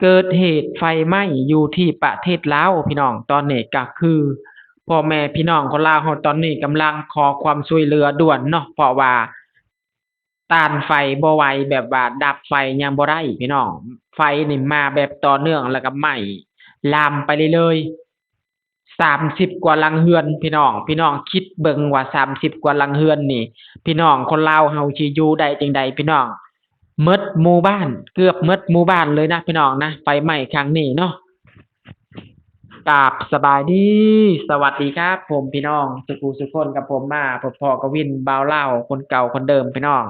เกิดเหตุไฟไหม้อยู่ที่ประเทศลาวพี่น้องตอนนี้ก็คือพ่อแม่พี่น้องคนลาวเราตอนนี้กำลังขอความช่วยเหลือด่วนเนาะเพราะว่าต้านไฟบ่ไหวแบบว่าดับไฟยังบ่ได้พี่น้องไฟนี่มาแบบต่อเนื่องแล้วก็ไหม้ลามไปเรื่อยๆ30กว่าหลังเรือนพี่น้องคิดเบิ่งว่า30กว่าหลังเรือนนี่พี่น้องคนลาวเฮาสิอยู่ได้จั่งใดพี่น้อง หมดหมู่บ้านเกือบหมดหมู่บ้านเลยนะพี่น้องนะไฟไหม้ครั้งนี้เนาะกราบสบายดีสวัสดีครับผมพี่น้องสุขุสุขคนกับผมมาพบพอกวินบ่าวเล่าคนเก่าคนเดิมพี่น้อง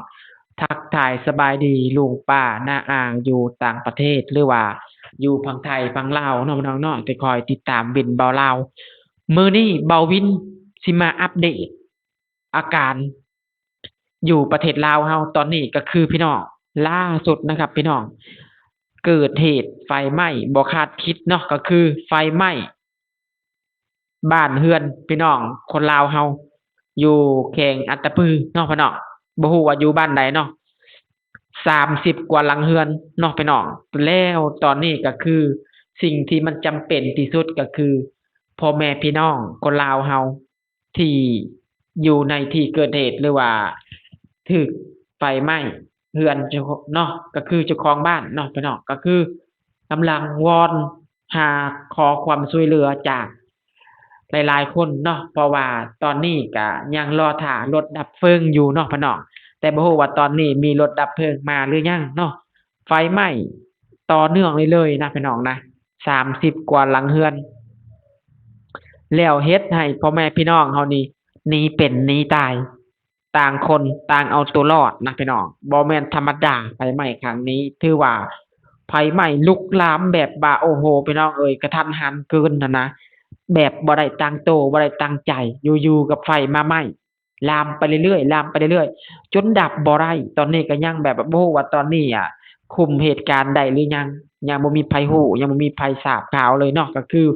ทักทายสบายดีลุงป้าน้าอ่างอยู่ต่างประเทศหรือว่าอยู่พังไทยพังลาวเนาะพี่น้องเนาะจะคอยติดตามวินบ่าวเล่ามื้อนี้เบาวินสิมาอัปเดตอาการอยู่ประเทศลาวเฮาตอนนี้ก็คือพี่น้อง ล่าสุดนะครับพี่น้องเกิดเหตุไฟไหม้บ่คาดคิดเนาะก็คือไฟไหม้บ้านเฮือนพี่น้องคนลาวเฮาอยู่แขวงอัตตปือเนาะพี่น้องบ่ฮู้ว่าอยู่บ้านใดเนาะ30กว่าหลังเฮือนเนาะพี่น้องแล้วตอนนี้ก็คือสิ่งที่มันจำเป็นที่สุดก็คือพ่อแม่พี่น้องคนลาวเฮาที่อยู่ในที่เกิดเหตุหรือว่าถูกไฟไหม้เฮือนเจ้าเนาะก็คือเจ้าของบ้านเนาะพี่น้องก็คือกำลังวอนหาขอความช่วยเหลือจากหลายๆคนเนาะเพราะว่าตอนนี้ก็ยังรอท่ารถดับเพลิงอยู่เนาะพี่น้องแต่บ่ฮู้ว่าตอนนี้มีรถดับเพลิงมาหรือยังเนาะไฟไหม้ต่อเนื่องเลยๆนะพี่น้องนะ30กว่าหลังเรือน แล้วเฮ็ดให้พ่อแม่พี่น้องเฮานี่หนีเป็นหนีตายต่างคนต่างเอาตัวรอดนะพี่น้องบ่แม่นธรรมดาไฟไหม้ครั้งนี้ถือว่าไฟไหม้ลุกลามแบบว่าโอ้โฮพี่น้องเอ๋ยกะทันหันเกินนะแบบบ่ได้ตั้งโตวบ่ได้ตั้งใจอยู่ๆก็ไฟมาไหม้ลามไปเรื่อยๆลามไปเรื่อยๆจนดับบ่ได้ตอนนี้ก็ยังแบบบ่ฮู้ว่าตอนนี้คุมเหตุการณ์ได้หรือยังบ่มีไผฮู้ยังบ่มีไผทราบข่าวเลยเนาะก็คือ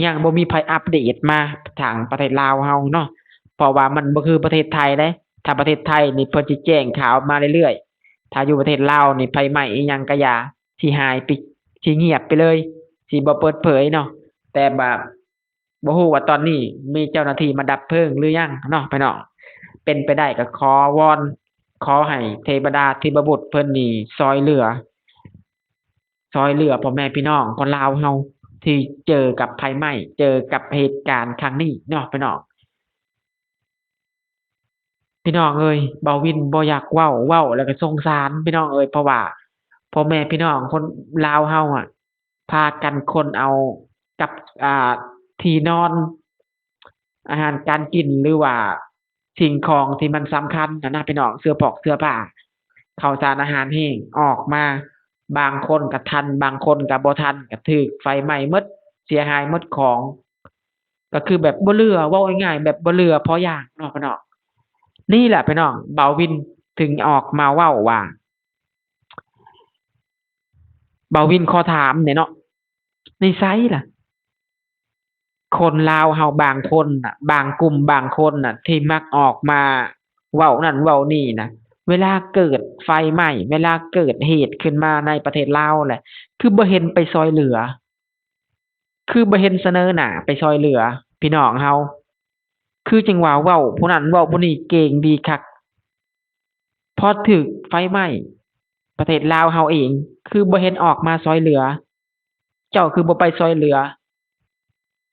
ยังบ่มีไผอัปเดตมาทางประเทศลาวเฮาเนาะเพราะว่ามันบ่คือประเทศไทยเดะถ้าประเทศไทยนี่เพิ่นสิแจ้งข่าวมาเรื่อยๆถ้าอยู่ประเทศลาวนี่ไฟไหม้อิหยังก็อย่าสิหายปิสิเงียบไปเลยสิบ่เปิดเผยเนาะแต่แบบบ่ฮู้ว่าตอนนี้มีเจ้าหน้าที่มาดับเพลิงหรือยังเนาะพี่น้องเป็นไปได้ก็ขอวอนขอให้เทวดาเทพบุตรเพิ่นนี่ช่วยเหลือพ่อแม่พี่น้องคนลาวเฮาที่เจอกับภัยไหม้เจอกับเหตุการณ์ครั้งนี้เนาะพี่น้องเอ้ยเบาวินบ่อยากเว้าแล้วก็สงสารพี่น้องเอ้ยเพราะว่าพ่อแม่พี่น้องคนลาวเฮาพากันขนเอากับอ่าที่นอนอาหารการกินหรือว่าสิ่งของที่มันสำคัญนะพี่น้องเสื้อผอกเสื้อผ้าข้าวสารอาหารแห้งออกมาบางคนก็ทันบางคนก็บ่ทันก็ถูกไฟไหม้หมดเสียหายหมดของก็คือแบบบ่เหลือเว้าง่ายๆแบบบ่เหลือพออย่างเนาะพี่น้อง นี่แหละพี่น้องเบาวินถึงออกมาเว้าว่าเบาวินขอถามเนี่ยเนาะในไสล่ะคนลาวเฮาบางคนน่ะบางกลุ่มบางคนน่ะที่มักออกมาเว้านั่นเว้านี่น่ะเวลาเกิดไฟไหม้เวลาเกิดเหตุขึ้นมาในประเทศลาวแหละคือบ่เห็นไปช่วยเหลือคือบ่เห็นเสนอหน้าไปช่วยเหลือพี่น้องเฮาคือจังว่าเว้าผู้นั้นเว้าผู้นี้เก่งดีคัก พอถูกไฟไหม้ประเทศลาวเฮาเองคือบ่เห็นออกมาช่วยเหลือเจ้าคือบ่ไปช่วยเหลือ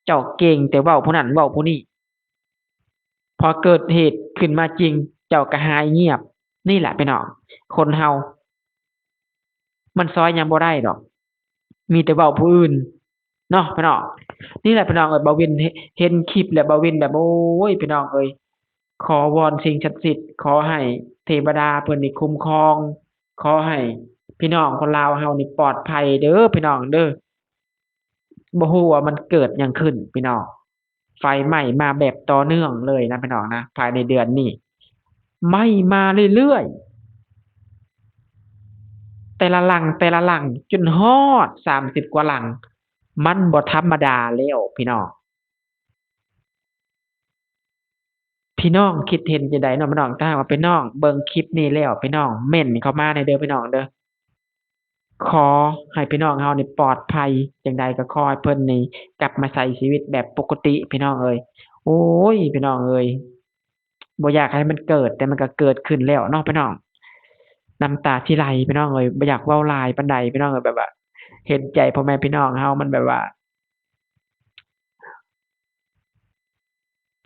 เจ้าเก่งแต่เว้าผู้นั้นเว้าผู้นี้พอเกิดเหตุขึ้นมาจริงเจ้าก็หายเงียบนี่แหละพี่น้องคนเฮามันช่วยหยังบ่ได้ดอกมีแต่เว้าผู้อื่นเนาะพี่น้องนี่แหละพี่น้องเอ้ยบ่าวินเห็นคลิปแล้วบ่าวินแบบโอ้ยพี่น้องเอ้ยขอวอนสิ่งศักดิ์สิทธิ์ขอให้เทวดาเพิ่นนี่คุ้มครองขอให้พี่น้องคนลาวเฮานี่ปลอดภัยเด้อพี่น้องเด้อ บ่ฮู้ว่ามันเกิดหยังขึ้นพี่น้องไฟไหม้มาแบบต่อเนื่องเลยนะพี่น้องนะภายในเดือนนี้ไหม้มาเรื่อยๆแต่ละหลังจนฮอด30กว่าหลังมันบ่ธรรมดาแล้วพี่น้องคิดเห็นจั่งใดเนาะพี่น้องถ้าหากว่าพี่น้องเบิ่งคลิปนี้แล้วพี่น้องเม้นต์เข้ามาหน่อยเด้อพี่น้องเด้อ ขอให้พี่น้องเฮานี่ปลอดภัยจังใดก็ขอให้เพิ่นนี่กลับมาใช้ชีวิตแบบปกติพี่น้องเอ้ยโอ้ยพี่น้องเอ้ยบ่อยากให้มันเกิดแต่มันก็เกิดขึ้นแล้วเนาะพี่น้องน้ำตาสิไหลพี่น้องเอ้ยบ่อยากเว้าหลายปานใดพี่น้องเอ้ยแบบว่าเห็นใจพ่อแม่พี่น้องเฮามันแบบว่า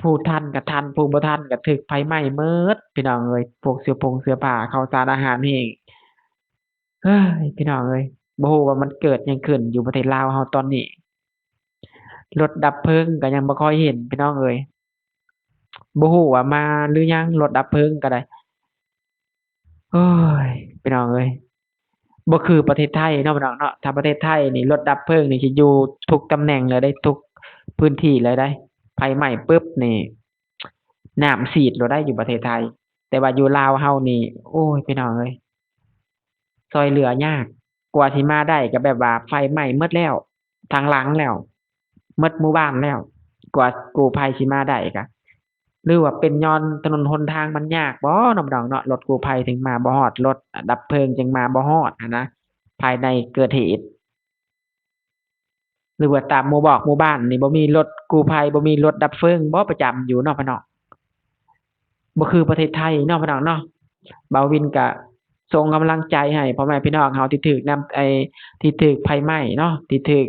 ผู้ทันก็ทันผู้บ่ทันก็ถูกไฟไหม้เบิดพี่น้องเอ้ยพวกเสื้อผ้าข้าวสารอาหารแห้ง เฮ้ยพี่น้องเอ้ยบ่ฮู้ว่ามันเกิดหยังขึ้นอยู่ประเทศลาวเฮาตอนนี้รถดับเพลิงก็ยังบ่ค่อยเห็นพี่น้องเอ้ยบ่ฮู้ว่ามาหรือยังรถดับเพลิงก็ได้โอ้ยพี่น้องเอ้ยบ่คือประเทศไทยเนาะพี่น้องเนาะถ้าประเทศไทยนี่รถดับเพลิงนี่สิอยู่ทุกตำแหน่งเลยได้ทุกพื้นที่เลยได้ไฟไหม้ปึ๊บนี่น้ำฉีดโลดได้อยู่ประเทศไทยแต่ว่าอยู่ลาวเฮานี่โอ้ยพี่น้องเอ้ย ช่วยเหลือยากกว่าสิมาได้ก็แบบว่าไฟไหม้หมดแล้วทางหลังแล้วหมดหมู่บ้านแล้วกว่ากู้ภัยสิมาได้ก็หรือว่าเป็นญ้อนถนนหนทางมันยากบ่เนาะพี่น้องเนาะรถกู้ภัยถึงมาบ่ฮอดรถดับเพลิงจึงมาบ่ฮอดอะนะภายในเกิดเหตุหรือว่าตามหมู่บ้านนี่บ่มีรถกู้ภัยบ่มีรถดับเพลิงบ่ประจำอยู่เนาะพี่น้อง บ่คือประเทศไทยเนาะพี่น้องเนาะบ่าววินก็ส่งกำลังใจให้พ่อแม่พี่น้องเฮาที่ถูกนำที่ถูกไฟไหม้เนาะที่ถูก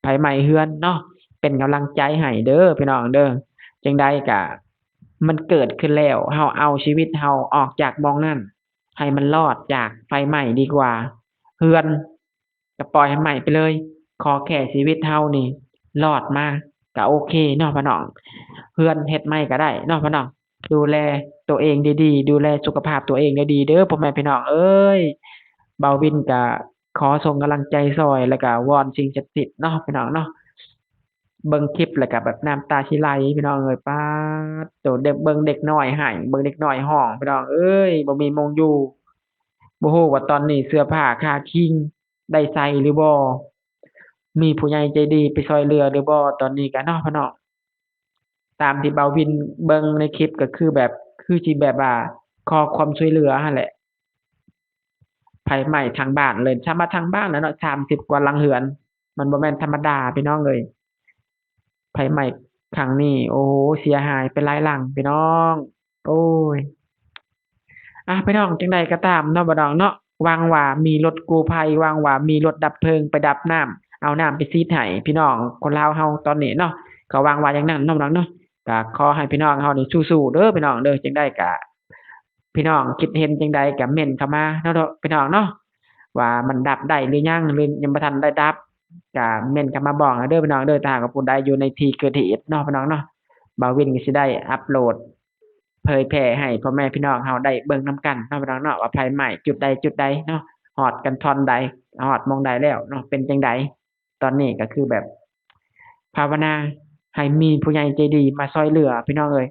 ไฟไหม้เรือนเนาะเป็นกำลังใจให้เด้อพี่น้องเด้อจังใดก็มันเกิดขึ้นแล้วเฮาเอาชีวิตเฮาออกจากหม้องนั้นให้มันรอดจากไฟไหม้ดีกว่าเรือนก็ปล่อยให้ไหม้ไปเลยขอแค่ชีวิตเฮานี่รอดมาก็โอเคเนาะพี่น้องเรือนเฮ็ดใหม่ก็ได้เนาะพี่น้อง ดูแลตัวเองดีๆดูแลสุขภาพตัวเองได้ดีเด้อพ่อแม่พี่น้องเอ้ยเบาวินก็ขอส่งกำลังใจซอยแล้วก็วอนสิ่งศักดิ์สิทธิ์เนาะพี่น้องเนาะเบิ่งคลิปแล้วก็แบบน้ำตาสิไหลพี่น้องเอ้ยป๊าดโตเด็กเบิ่งเด็กน้อยให้เบิ่งเด็กน้อยร้องพี่น้องเอ้ยบ่มีหม้องอยู่บ่ฮู้ว่าตอนนี้เสื้อผ้าค่าคิงได้ใส่หรือบ่มีผู้ใหญ่ใจดีไปช่วยเหลือหรือบ่ตอนนี้ก็เนาะพี่น้อง ตามที่เบาวินเบิ่งในคลิปก็คือแบบคือสิแบบว่าขอความช่วยเหลือหั้นแหละไผไหม้ทั้งบ้านเลยถ้ามาทั้งบ้านแล้วเนาะ30กว่าหลังเรือนมันบ่แม่นธรรมดาพี่น้องเอ้ยไฟไหม้ครั้งนี้โอ้โฮเสียหายไปหลายหลังพี่น้องโอ้ยพี่น้องจั่งใดก็ตามเนาะบ่น้องเนาะหวังว่ามีรถกู้ภัยหวังว่ามีรถดับเพลิงไปดับน้ำเอาน้ำไปฉีดให้พี่น้องคนลาวเฮาตอนนี้เนาะก็หวังว่าอย่างนั้นเนาะบ่น้องเนาะก็ขอให้พี่น้องเฮานี่สู้ๆเด้อพี่น้องเด้อจั่งใดก็พี่น้องคิดเห็นจั่งใดก็เม้นเข้ามาเนาะพี่น้องเนาะว่ามันดับได้หรือยังหรือยังบ่ทันได้ดับก็เม้นเข้ามาบอกเด้อพี่น้องเด้อถ้าหากว่าผู้ใดอยู่ในที่เกิดเหตุเนาะพี่น้องเนาะบ่าววินก็สิได้อัปโหลด เผยแพร่ให้พ่อแม่พี่น้องเราได้เบิ่งนำกันเนาะพี่น้องเนาะว่าไผไหม้จุดใดจุดใดเนาะฮอดกันท่อนใดฮอดหม้องใดแล้วเนาะเป็นจั่งใดตอนนี้ก็คือแบบภาวนาให้มีผู้ใหญ่ใจดีมาช่วยเหลือพี่น้องเอ้ย